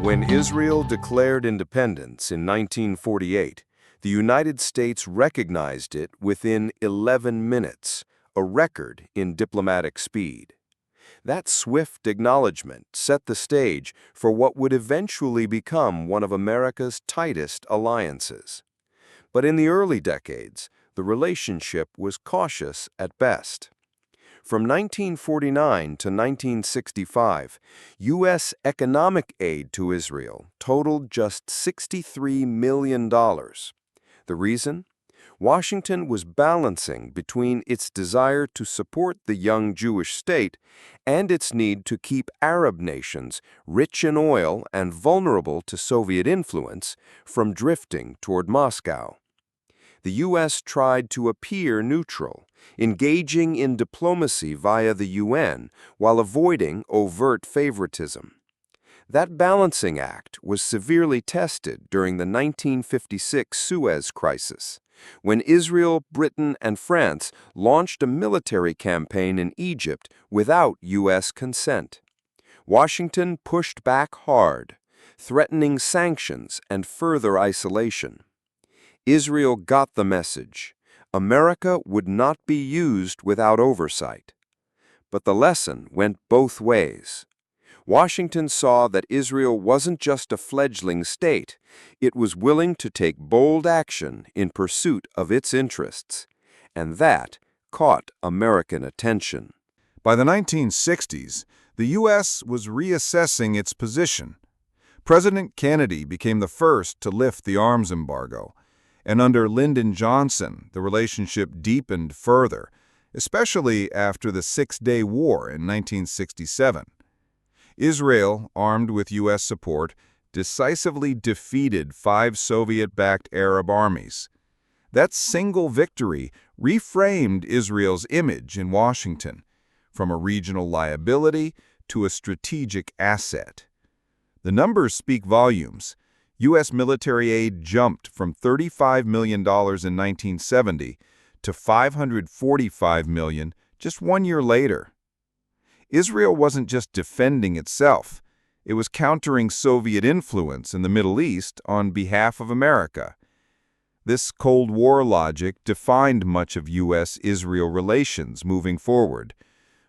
When Israel declared independence in 1948, the United States recognized it within 11 minutes, a record in diplomatic speed. That swift acknowledgement set the stage for what would eventually become one of America's tightest alliances. But in the early decades, the relationship was cautious at best. From 1949 to 1965, U.S. economic aid to Israel totaled just $63 million. The reason? Washington was balancing between its desire to support the young Jewish state and its need to keep Arab nations, rich in oil and vulnerable to Soviet influence, from drifting toward Moscow. The U.S. tried to appear neutral, engaging in diplomacy via the UN while avoiding overt favoritism. That balancing act was severely tested during the 1956 Suez Crisis, when Israel, Britain, and France launched a military campaign in Egypt without U.S. consent. Washington pushed back hard, threatening sanctions and further isolation. Israel got the message. America would not be used without oversight. But the lesson went both ways. Washington saw that Israel wasn't just a fledgling state. It was willing to take bold action in pursuit of its interests. And that caught American attention. By the 1960s, the U.S. was reassessing its position. President Kennedy became the first to lift the arms embargo, and under Lyndon Johnson, the relationship deepened further, especially after the Six-Day War in 1967. Israel, armed with U.S. support, decisively defeated 5 Soviet-backed Arab armies. That single victory reframed Israel's image in Washington, from a regional liability to a strategic asset. The numbers speak volumes. U.S. military aid jumped from $35 million in 1970 to $545 million just 1 year later. Israel wasn't just defending itself. It was countering Soviet influence in the Middle East on behalf of America. This Cold War logic defined much of U.S.-Israel relations moving forward,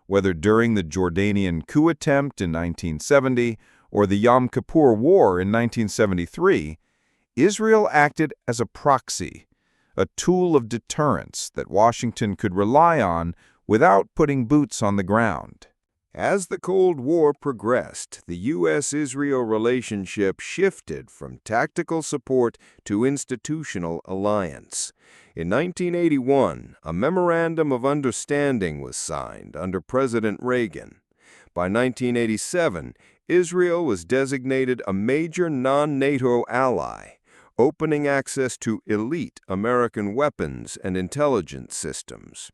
whether during the Jordanian coup attempt in 1970 or the Yom Kippur War in 1973, Israel acted as a proxy, a tool of deterrence that Washington could rely on without putting boots on the ground. As the Cold War progressed, the U.S.-Israel relationship shifted from tactical support to institutional alliance. In 1981, a Memorandum of Understanding was signed under President Reagan. By 1987, Israel was designated a major non-NATO ally, opening access to elite American weapons and intelligence systems.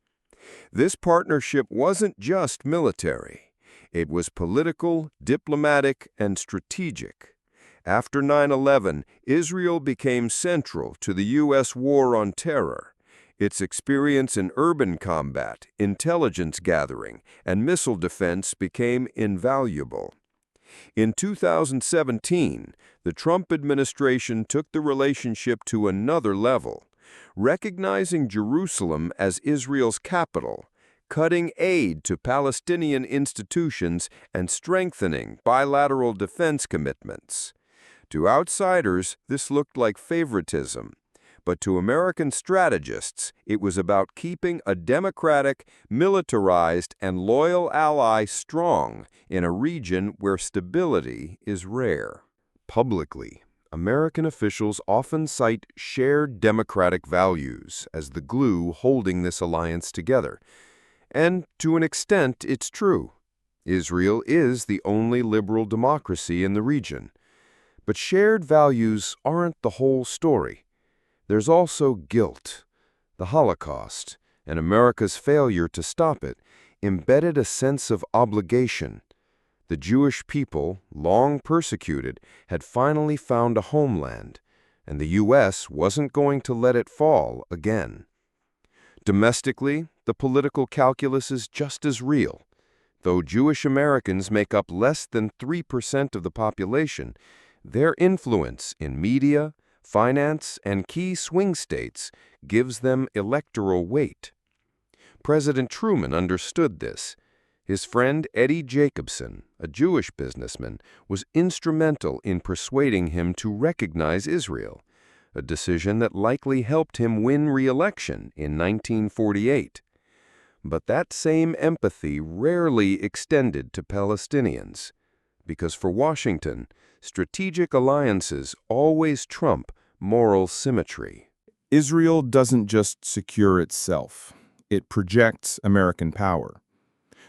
This partnership wasn't just military. It was political, diplomatic, and strategic. After 9/11, Israel became central to the U.S. war on terror. Its experience in urban combat, intelligence gathering, and missile defense became invaluable. In 2017, the Trump administration took the relationship to another level, recognizing Jerusalem as Israel's capital, cutting aid to Palestinian institutions, and strengthening bilateral defense commitments. To outsiders, this looked like favoritism, but to American strategists, it was about keeping a democratic, militarized, and loyal ally strong in a region where stability is rare. Publicly, American officials often cite shared democratic values as the glue holding this alliance together. And to an extent, it's true. Israel is the only liberal democracy in the region. But shared values aren't the whole story. There's also guilt. The Holocaust, and America's failure to stop it, embedded a sense of obligation. The Jewish people, long persecuted, had finally found a homeland, and the U.S. wasn't going to let it fall again. Domestically, the political calculus is just as real. Though Jewish Americans make up less than 3% of the population, Their influence in media, finance, and key swing states gives them electoral weight. President Truman understood this. His friend Eddie Jacobson, a Jewish businessman, was instrumental in persuading him to recognize Israel, a decision that likely helped him win re-election in 1948. But that same empathy rarely extended to Palestinians, because for Washington, strategic alliances always trump moral symmetry. Israel doesn't just secure itself. It projects American power.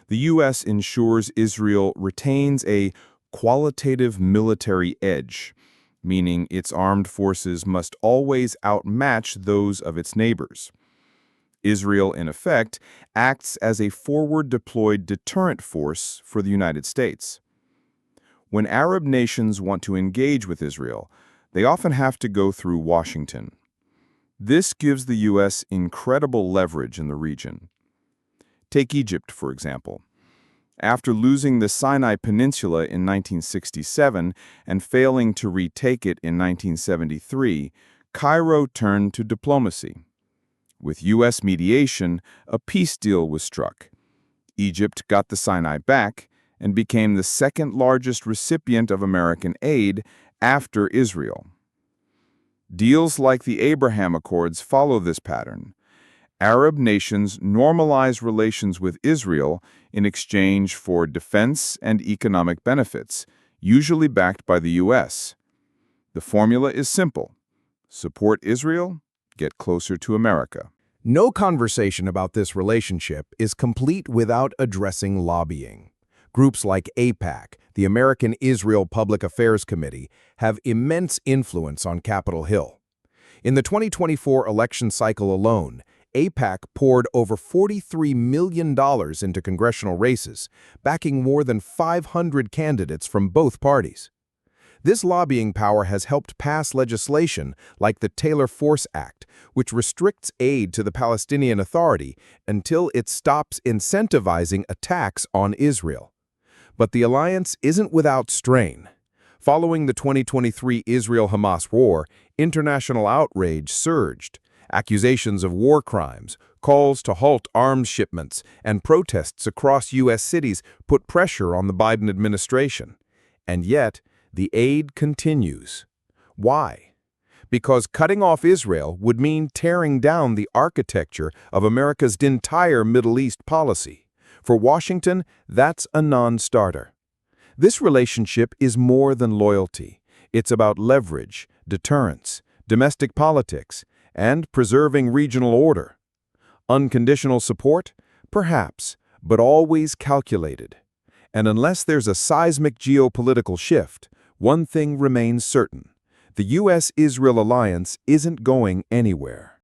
The U.S. ensures Israel retains a qualitative military edge, meaning its armed forces must always outmatch those of its neighbors. Israel, in effect, acts as a forward-deployed deterrent force for the United States. When Arab nations want to engage with Israel, they often have to go through Washington. This gives the U.S. incredible leverage in the region. Take Egypt, for example. After losing the Sinai Peninsula in 1967 and failing to retake it in 1973, Cairo turned to diplomacy. With U.S. mediation, a peace deal was struck. Egypt got the Sinai back and became the second-largest recipient of American aid after Israel. Deals like the Abraham Accords follow this pattern. Arab nations normalize relations with Israel in exchange for defense and economic benefits, usually backed by the U.S. The formula is simple. Support Israel, get closer to America. No conversation about this relationship is complete without addressing lobbying. Groups like AIPAC, the American Israel Public Affairs Committee, have immense influence on Capitol Hill. In the 2024 election cycle alone, AIPAC poured over $43 million into congressional races, backing more than 500 candidates from both parties. This lobbying power has helped pass legislation like the Taylor Force Act, which restricts aid to the Palestinian Authority until it stops incentivizing attacks on Israel. But the alliance isn't without strain. Following the 2023 Israel-Hamas war, international outrage surged. Accusations of war crimes, calls to halt arms shipments, and protests across U.S. cities put pressure on the Biden administration. And yet, the aid continues. Why? Because cutting off Israel would mean tearing down the architecture of America's entire Middle East policy. For Washington, that's a non-starter. This relationship is more than loyalty. It's about leverage, deterrence, domestic politics, and preserving regional order. Unconditional support? Perhaps, but always calculated. And unless there's a seismic geopolitical shift, one thing remains certain. The U.S.-Israel alliance isn't going anywhere.